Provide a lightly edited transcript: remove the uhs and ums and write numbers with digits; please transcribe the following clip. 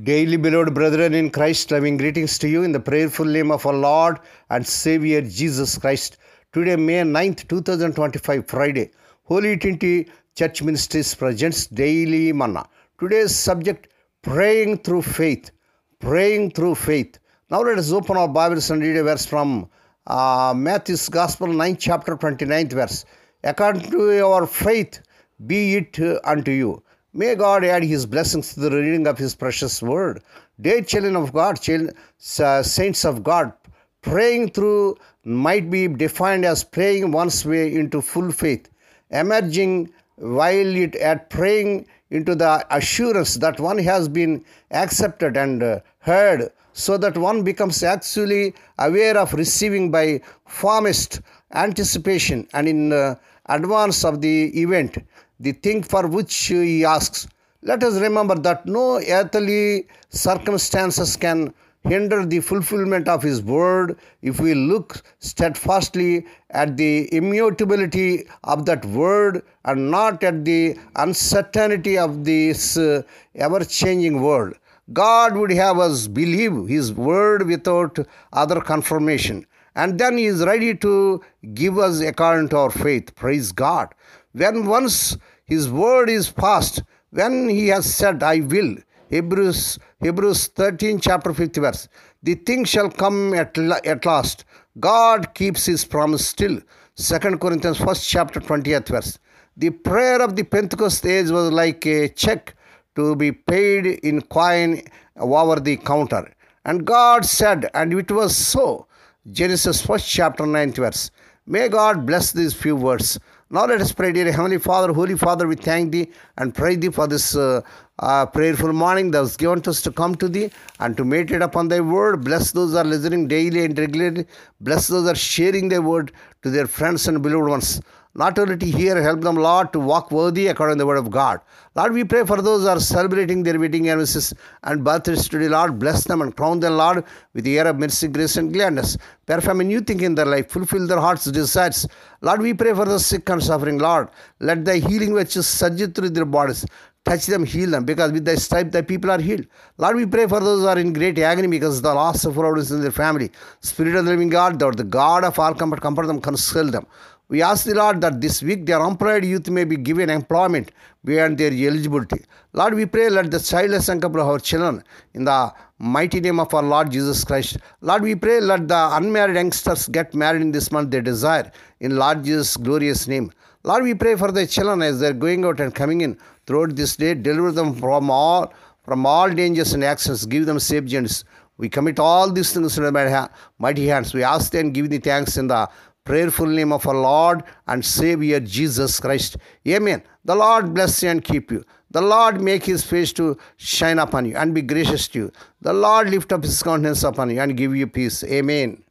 Daily beloved brethren in Christ, loving greetings to you in the prayerful name of our Lord and Savior Jesus Christ. Today, May 9th, 2025, Friday, Holy Trinity Church Ministries presents Daily Manna. Today's subject, praying through faith. Praying through faith. Now let us open our Bibles and read a verse from Matthew's Gospel, 9th chapter, 29th verse. According to your faith, be it unto you. May God add His blessings to the reading of His precious word. Dear children of God, saints of God, praying through might be defined as praying one's way into full faith, emerging while it at praying into the assurance that one has been accepted and heard, so that one becomes actually aware of receiving by firmest anticipation and in advance of the event, the thing for which he asks. Let us remember that no earthly circumstances can hinder the fulfillment of His word if we look steadfastly at the immutability of that word and not at the uncertainty of this ever-changing world. God would have us believe His word without other confirmation, and then He is ready to give us according to our faith. Praise God. When once His word is passed, when He has said, I will, Hebrews 13, chapter 50 verse, the thing shall come at last. God keeps His promise still. 2 Corinthians 1st chapter 20th verse. The prayer of the Pentecost age was like a check to be paid in coin over the counter. And God said, and it was so. Genesis 1st chapter 9th verse. May God bless these few words. Now let us pray. Dear Heavenly Father, Holy Father, we thank Thee and pray Thee for this prayerful morning that was given to us to come to Thee and to meditate upon Thy word. Bless those who are listening daily and regularly. Bless those who are sharing Thy word to their friends and beloved ones. Not only to hear, help them, Lord, to walk worthy according to the word of God. Lord, we pray for those who are celebrating their wedding anniversaries and birthdays today. Lord, bless them and crown them, Lord, with the year of mercy, grace, and gladness. Perform a new thing in their life. Fulfill their heart's desires. Lord, we pray for the sick and suffering. Lord, let Thy healing virtues surge through their bodies. Touch them, heal them, because with Thy stripe Thy people are healed. Lord, we pray for those who are in great agony because of the loss of loved in their family. Spirit of the living God, Thou art the God of all comfort, comfort them, console them. We ask the Lord that this week their unemployed youth may be given employment beyond their eligibility. Lord, we pray, let the childless and couple of our children in the mighty name of our Lord Jesus Christ. Lord, we pray, let the unmarried youngsters get married in this month they desire, in Lord Jesus' glorious name. Lord, we pray for the children as they are going out and coming in throughout this day. Deliver them from all dangers and accidents. Give them safe journeys. We commit all these things to the mighty hands. We ask and give Thee thanks in the prayerful name of our Lord and Savior Jesus Christ. Amen. The Lord bless you and keep you. The Lord make His face to shine upon you and be gracious to you. The Lord lift up His countenance upon you and give you peace. Amen.